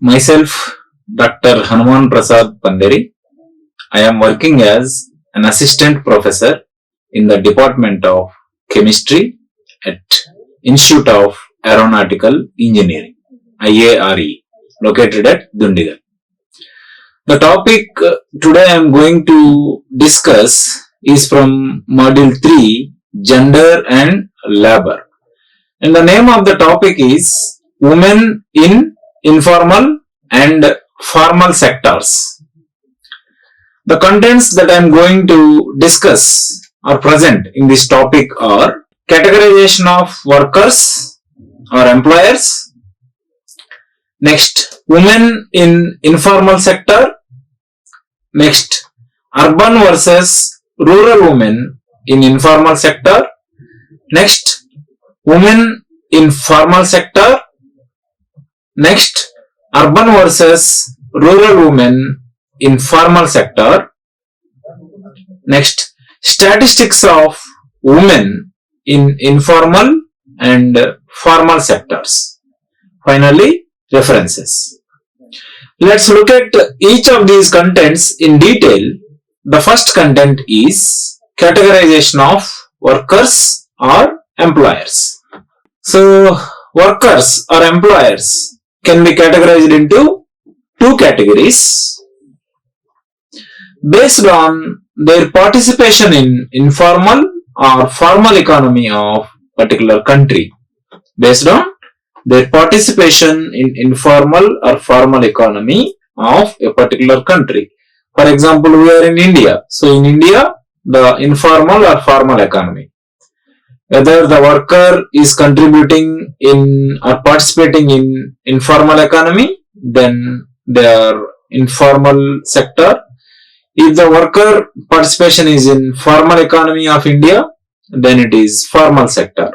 Myself, Dr. Hanuman Prasad Panderi. I am working as an assistant professor in the Department of Chemistry at Institute of Aeronautical Engineering, IARE, located at Dundigal. The topic today I am going to discuss is from Module 3, Gender and Labor. And the name of the topic is Women in Informal and Formal Sectors. The contents that I am going to discuss or present in this topic are categorization of workers or employers. Next, women in informal sector. Next, urban versus rural women in informal sector. Next, women in formal sector. Next, urban versus rural women in formal sector. Next, statistics of women in informal and formal sectors. Finally, references. Let's look at each of these contents in detail. The first content is categorization of workers or employers. So, workers or employers can be categorized into two categories based on their participation in informal or formal economy of particular country. Based on their participation in informal or formal economy of a particular country. For example, we are in India. So in India, the informal or formal economy. Whether the worker is contributing in or participating in informal economy, then they are informal sector. If the worker participation is in formal economy of India, then it is formal sector.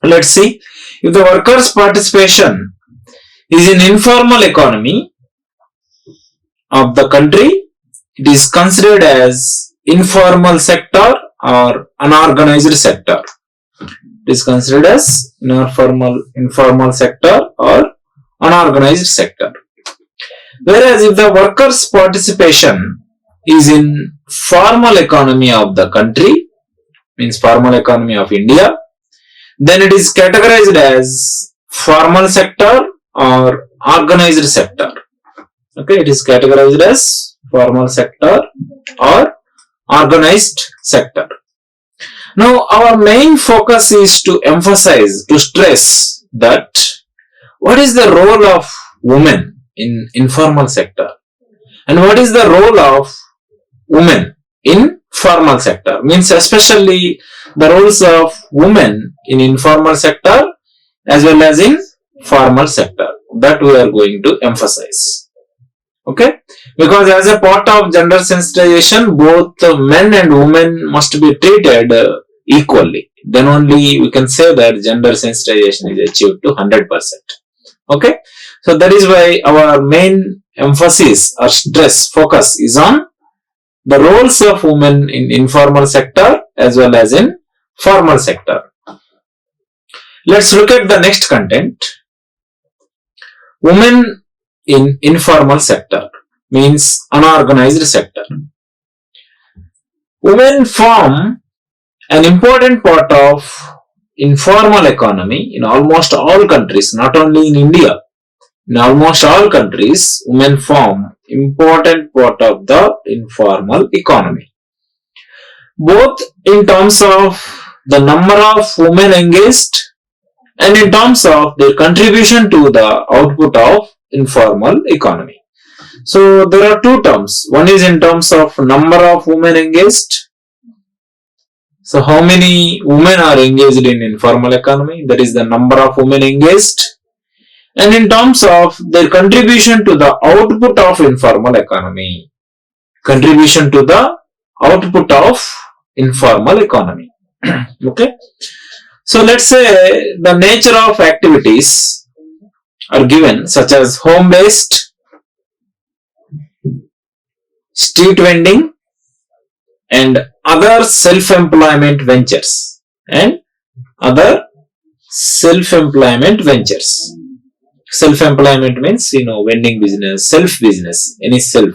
Let's see. If the workers participation is in informal economy of the country, it is considered as informal sector or unorganized sector. It is considered as informal sector or unorganized sector. Whereas if the workers' participation is in formal economy of the country, means formal economy of India, then it is categorized as formal sector or organized sector. Okay, it is categorized as formal sector or organized sector. Now, our main focus is to emphasize, to stress that what is the role of women in informal sector and what is the role of women in formal sector, means especially the roles of women in informal sector as well as in formal sector, that we are going to emphasize. Okay, because as a part of gender sensitization, both men and women must be treated equally. Then only we can say that gender sensitization is achieved to 100%. Okay, so that is why our main emphasis or stress focus is on the roles of women in informal sector as well as in formal sector. Let's look at the next content. Women in informal sector means unorganized sector. Women form an important part of informal economy in almost all countries, not only in India. In almost all countries, women form important part of the informal economy. Both in terms of the number of women engaged and in terms of their contribution to the output of informal economy. So there are two terms. One is in terms of number of women engaged. So how many women are engaged in informal economy? That is the number of women engaged. And in terms of their contribution to the output of informal economy. Contribution to the output of informal economy. Okay. So let's say the nature of activities are given such as home-based, street vending, and other self-employment ventures. And other self-employment ventures. Self-employment means, vending business, self-business, any self.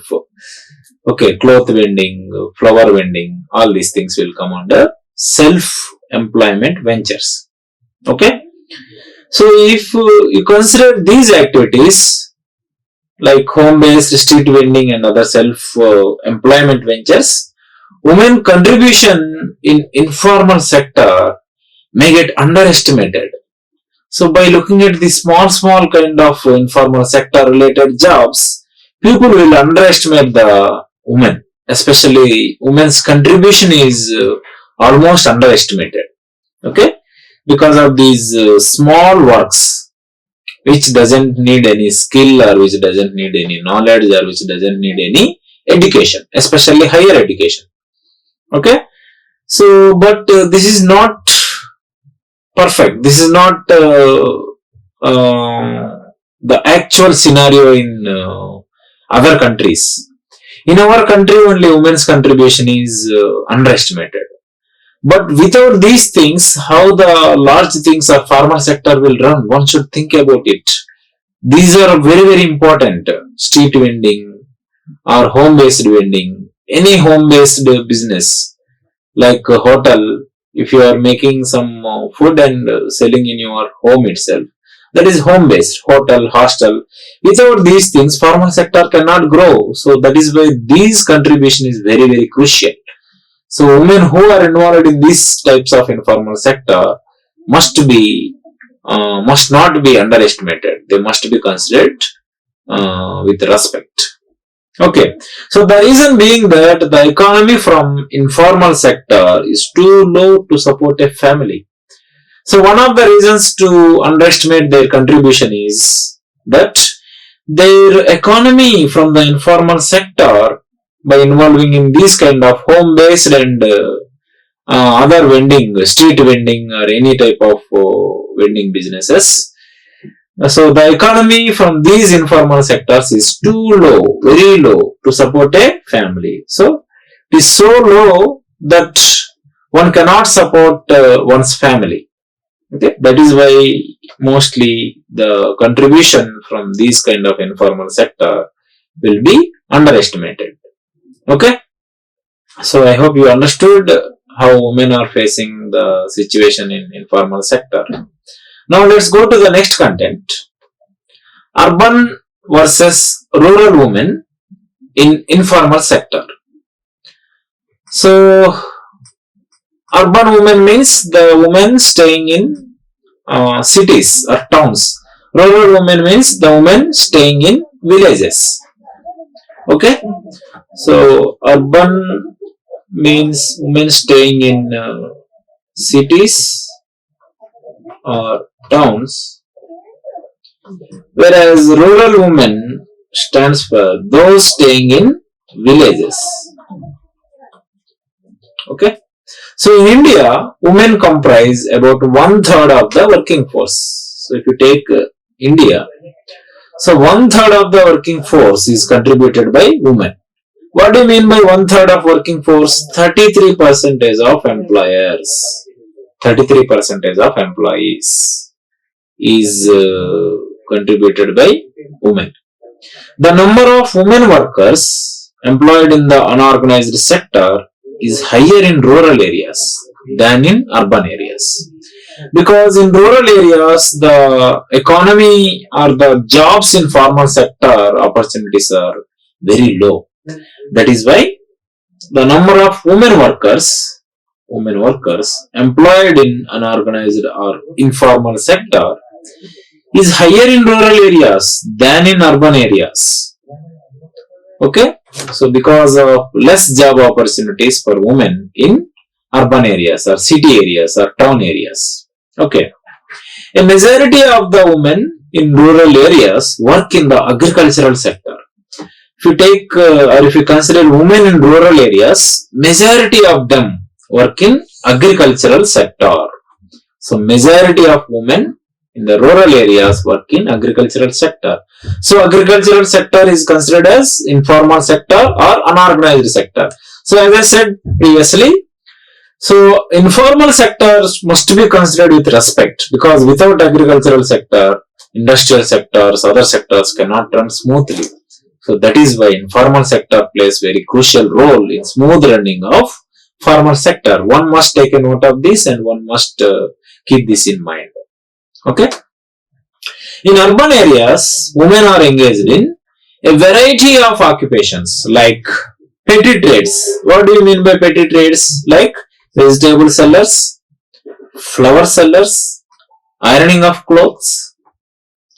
Okay, cloth vending, flower vending, all these things will come under self-employment ventures. Okay. So if you consider these activities like home-based street vending and other self-employment ventures, women contribution in informal sector may get underestimated. So by looking at the small kind of informal sector related jobs, people will underestimate the women. Especially women's contribution is almost underestimated. Okay, because of these small works which doesn't need any skill or which doesn't need any knowledge or which doesn't need any education, especially higher education. Okay, so but this is not perfect. This is not the actual scenario in other countries. In our country, only women's contribution is underestimated. But without these things, how the large things of farmer sector will run? One should think about it. These are very important. Street vending or home-based vending, any home-based business like a hotel. If you are making some food and selling in your home itself, that is home-based, hotel, hostel. Without these things, farmer sector cannot grow. So that is why these contribution is very crucial. So women who are involved in these types of informal sector must not be underestimated. They must be considered with respect. Okay, so the reason being that the economy from informal sector is too low to support a family. So one of the reasons to underestimate their contribution is that their economy from the informal sector, by involving in these kind of home-based and other vending, street vending or any type of vending businesses. So the economy from these informal sectors is too low, very low to support a family. So it is so low that one cannot support one's family. Okay, that is why mostly the contribution from these kind of informal sector will be underestimated. Okay, so I hope you understood how women are facing the situation in informal sector. Now let's go to the next content. Urban versus rural women in informal sector. So urban women means the women staying in cities or towns. Rural women means the women staying in villages. Okay, so urban means women staying in cities or towns, whereas rural women stands for those staying in villages. Okay, so in India, women comprise about 1/3 of the working force. So if you take India, so 1/3 of the working force is contributed by women. What do you mean by 1/3 of working force? 33% of employers, 33% of employees is contributed by women. The number of women workers employed in the unorganized sector is higher in rural areas than in urban areas. Because in rural areas, the economy or the jobs in formal sector opportunities are very low. That is why the number of women workers employed in unorganized or informal sector is higher in rural areas than in urban areas. Okay, so because of less job opportunities for women in urban areas or city areas or town areas. Okay, a majority of the women in rural areas work in the agricultural sector. If you take or if you consider women in rural areas, majority of them work in agricultural sector. So majority of women in the rural areas work in agricultural sector. So agricultural sector is considered as informal sector or unorganized sector. So as I said previously, so informal sectors must be considered with respect, because without agricultural sector, industrial sectors, other sectors cannot run smoothly. So that is why informal sector plays very crucial role in smooth running of formal sector. One must take a note of this and one must keep this in mind. Okay. In urban areas, women are engaged in a variety of occupations like petty trades. What do you mean by petty trades? Like vegetable sellers, flower sellers, ironing of clothes,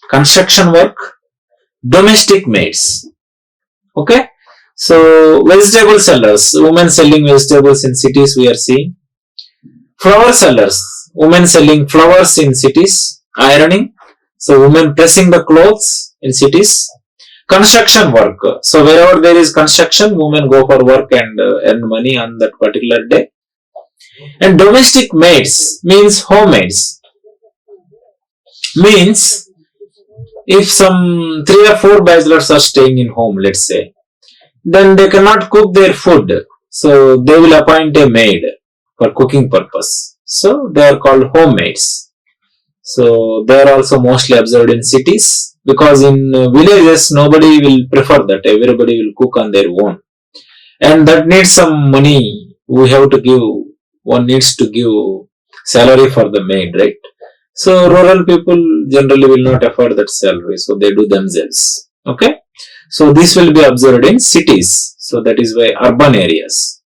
construction work, domestic maids. Okay. So vegetable sellers, women selling vegetables in cities we are seeing. Flower sellers, women selling flowers in cities, ironing. So women pressing the clothes in cities. Construction work. So wherever there is construction, women go for work and earn money on that particular day. And domestic maids means homemaids. Means if some 3 or 4 bachelors are staying in home, let's say, then they cannot cook their food. So they will appoint a maid for cooking purpose. So they are called homemaids. So they are also mostly observed in cities, because in villages nobody will prefer that. Everybody will cook on their own. And that needs some money. We have to give, one needs to give salary for the maid, right? So rural people generally will not afford that salary. So they do themselves. Okay. So this will be observed in cities. So that is why urban areas.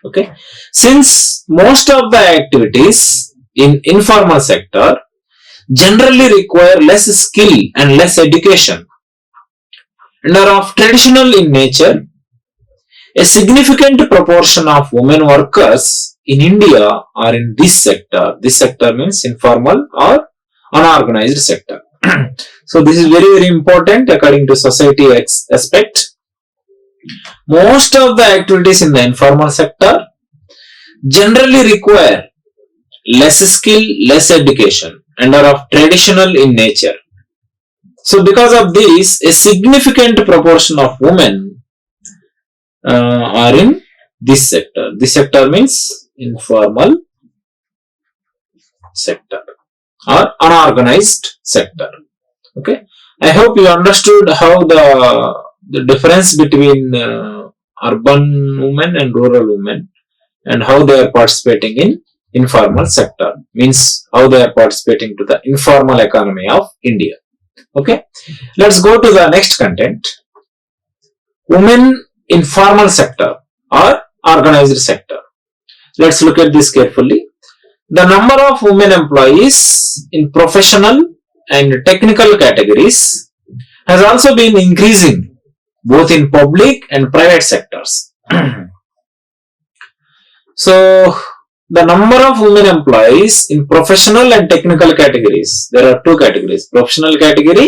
Okay. Since most of the activities in informal sector generally require less skill and less education and are of traditional in nature, a significant proportion of women workers in India are in this sector. This sector means informal or unorganized sector. So this is very important according to society aspect. Most of the activities in the informal sector generally require less skill, less education and are of traditional in nature. So because of this, a significant proportion of women are in this sector. This sector means informal sector or unorganized sector. Okay. I hope you understood how the difference between urban women and rural women and how they are participating in informal sector, means how they are participating to the informal economy of India. Okay. Let's go to the next content. Women in formal sector or organized sector. Let's look at this carefully. The number of women employees in professional and technical categories has also been increasing both in public and private sectors. So the number of women employees in professional and technical categories, there are 2 categories, professional category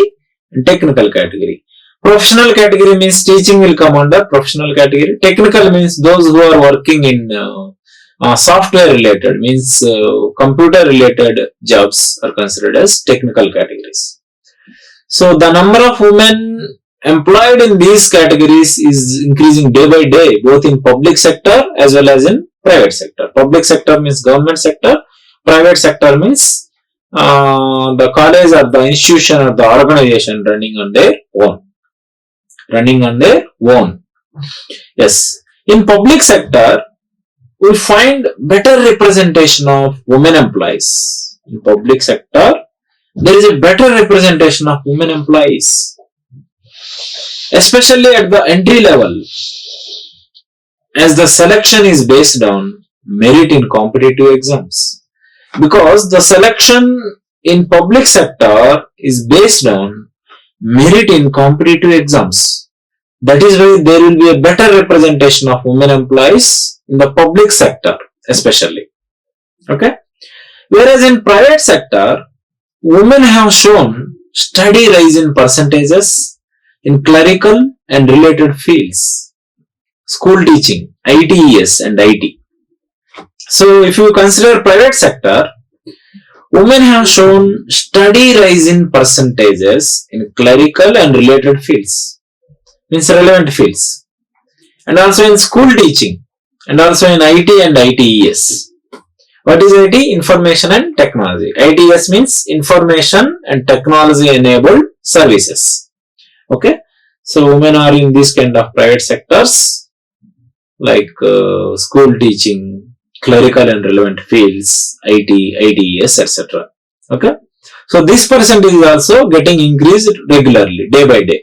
and technical category. Professional category means teaching will come under professional category. Technical means those who are working in software related, means computer related jobs are considered as technical categories. So the number of women employed in these categories is increasing day by day, both in public sector as well as in private sector. Public sector means government sector. Private sector means the college or the institution or the organization running on their own. Yes. In public sector, we find better representation of women employees. In public sector, there is a better representation of women employees, especially at the entry level, as the selection is based on merit in competitive exams. Because the selection in public sector is based on merit in competitive exams. That is why there will be a better representation of women employees in the public sector especially. Okay. Whereas in private sector, women have shown steady rise in percentages in clerical and related fields, school teaching, ITES and IT. So if you consider private sector, women have shown steady rise in percentages in clerical and related fields, means relevant fields, and also in school teaching, and also in IT and ITES. What is IT? Information and Technology. ITES means Information and Technology Enabled Services. Okay, so women are in this kind of private sectors like school teaching, clerical and relevant fields, IT, ITES, etc. Okay, so this percentage is also getting increased regularly, day by day.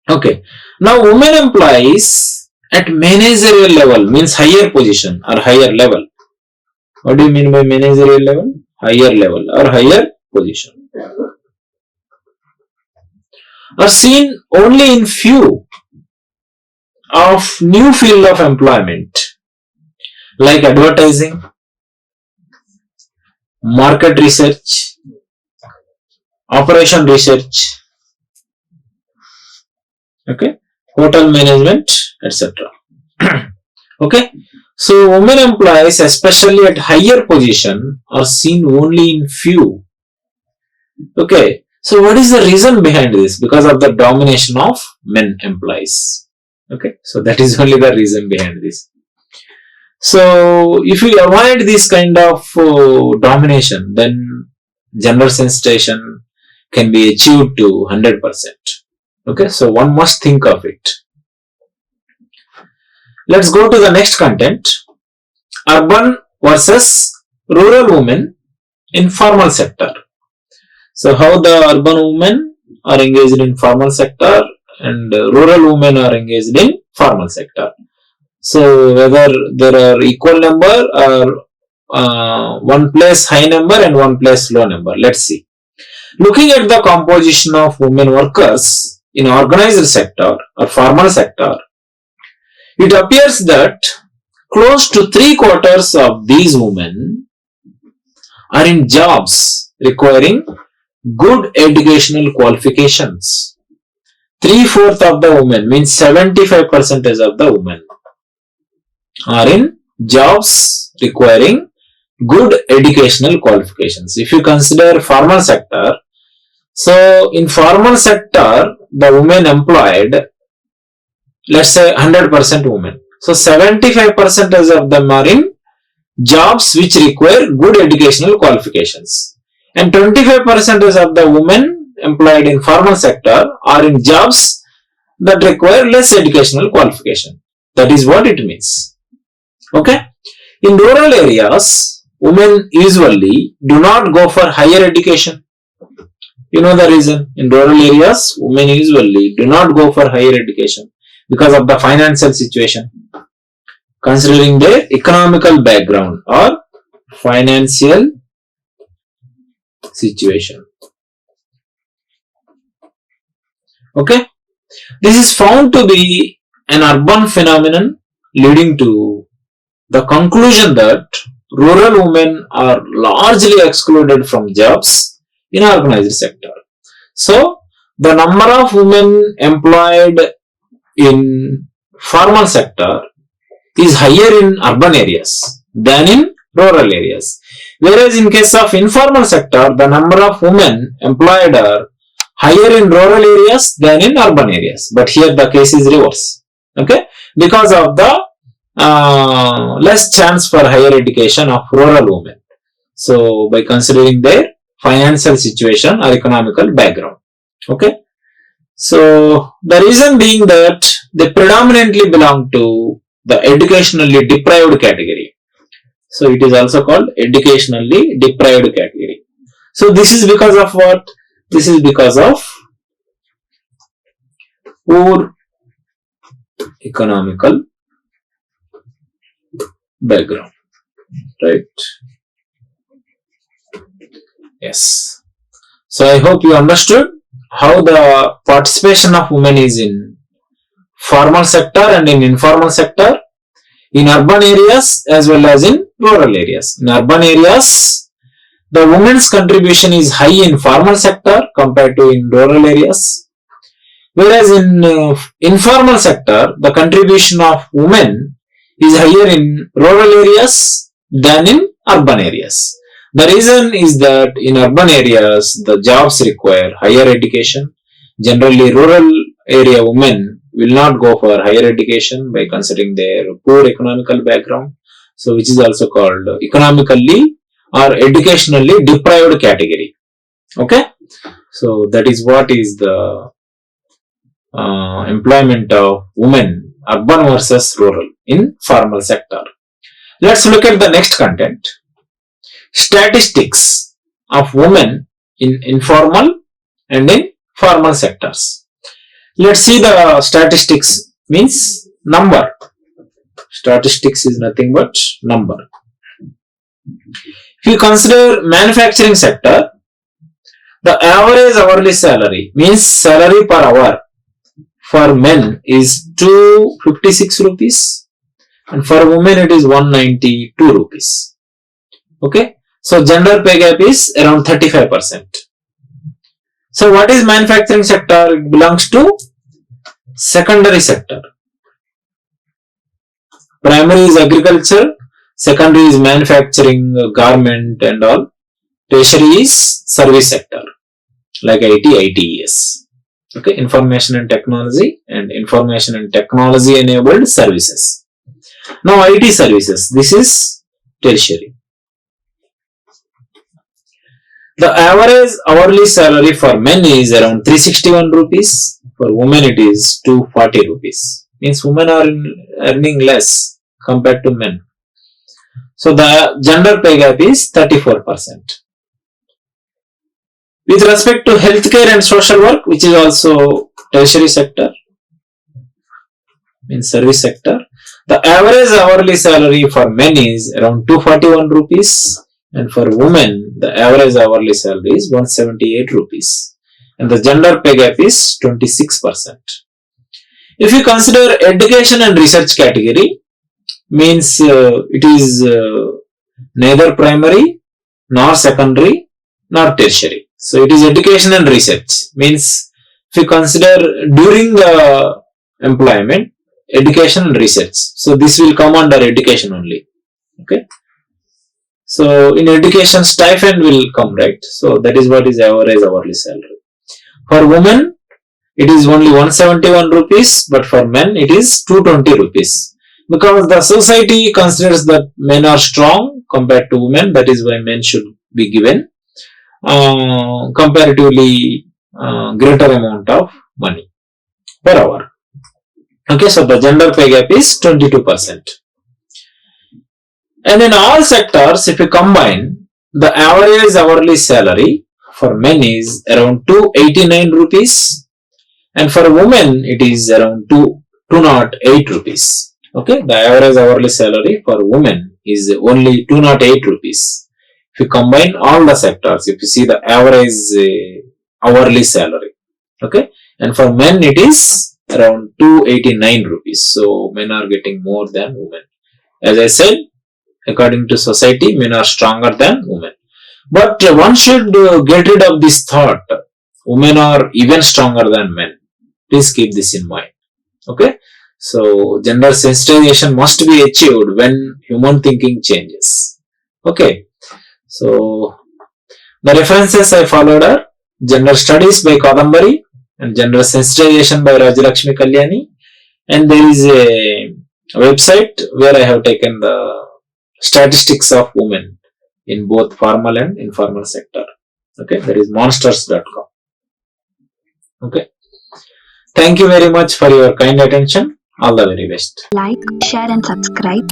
Okay, now women employees at managerial level, means higher position or higher level. What do you mean by managerial level? Higher level or higher position, are seen only in few of new field of employment like advertising, market research, operation research, okay, hotel management, etc. Okay, so women employees, especially at higher position, are seen only in few. Okay, so what is the reason behind this? Because of the domination of men employees. Okay, so that is only the reason behind this. So if we avoid this kind of domination, then gender sensitization can be achieved to 100%. Okay, so one must think of it. Let's go to the next content. Urban versus rural women in formal sector. So how the urban women are engaged in formal sector and rural women are engaged in formal sector. So whether there are equal number or one place high number and one place low number. Let's see. Looking at the composition of women workers in organized sector or formal sector, it appears that close to 3/4 of these women are in jobs requiring good educational qualifications. 3/4 of the women, means 75% of the women, are in jobs requiring good educational qualifications. If you consider formal sector, so in formal sector, the women employed, let's say 100% women. So 75% of them are in jobs which require good educational qualifications. And 25% of the women employed in formal sector are in jobs that require less educational qualification. That is what it means. Okay. In rural areas, women usually do not go for higher education. You know the reason. In rural areas, women usually do not go for higher education because of the financial situation, considering their economical background or financial situation. Okay, this is found to be an urban phenomenon leading to the conclusion that rural women are largely excluded from jobs in organized sector. So the number of women employed in formal sector is higher in urban areas than in rural areas. Whereas in case of informal sector, the number of women employed are higher in rural areas than in urban areas. But here the case is reverse. Okay, because of the less chance for higher education of rural women. So by considering their financial situation or economical background. Okay. So the reason being that they predominantly belong to the educationally deprived category. So it is also called educationally deprived category. So this is because of what? This is because of poor economical background. Right? Yes. So I hope you understood how the participation of women is in formal sector and in informal sector, in urban areas as well as in rural areas. In urban areas, the women's contribution is high in formal sector compared to in rural areas, whereas in informal sector, the contribution of women is higher in rural areas than in urban areas. The reason is that in urban areas, the jobs require higher education. Generally, rural area women will not go for higher education by considering their poor economical background. So, which is also called economically or educationally deprived category. Okay. So, that is what is the employment of women, urban versus rural in formal sector. Let's look at the next content. Statistics of women in informal and in formal sectors. Let's see the statistics means number. Statistics is nothing but number. If you consider manufacturing sector, the average hourly salary means salary per hour for men is 256 rupees and for women it is 192 rupees. Okay. So gender pay gap is around 35%. So what is manufacturing sector? It belongs to secondary sector. Primary is agriculture, secondary is manufacturing, garment and all. Tertiary is service sector like IT, ITES. Okay, information and technology and information and technology enabled services. Now IT services, this is tertiary. The average hourly salary for men is around 361 rupees. For women it is 240 rupees. Means women are earning less compared to men. So the gender pay gap is 34%. With respect to healthcare and social work, which is also tertiary sector, means service sector, the average hourly salary for men is around 241 rupees. And for women, the average hourly salary is 178 rupees. And the gender pay gap is 26%. If you consider education and research category, means it is neither primary, nor secondary, nor tertiary. So it is education and research. Means if you consider during the employment, education and research. So this will come under education only. Okay. So in education, stipend will come, right? So that is what is average hourly salary. For women, it is only 171 rupees, but for men, it is 220 rupees. Because the society considers that men are strong compared to women, that is why men should be given comparatively greater amount of money per hour. Okay, so the gender pay gap is 22%. And in all sectors, if you combine, the average hourly salary for men is around 289 rupees and for women it is around 208 rupees. Okay, the average hourly salary for women is only 208 rupees. If you combine all the sectors, if you see the average hourly salary, okay, and for men it is around 289 rupees. So men are getting more than women. As I said, according to society, men are stronger than women. But one should get rid of this thought. Women are even stronger than men. Please keep this in mind. Okay. So gender sensitization must be achieved when human thinking changes. Okay. So the references I followed are Gender Studies by Kadambari and Gender Sensitization by Rajalakshmi Kalyani. And there is a website where I have taken the statistics of women in both formal and informal sector. Okay, that is monsters.com. Okay. Thank you very much for your kind attention. All the very best. Like, share and subscribe.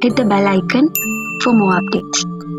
Hit the bell icon for more updates.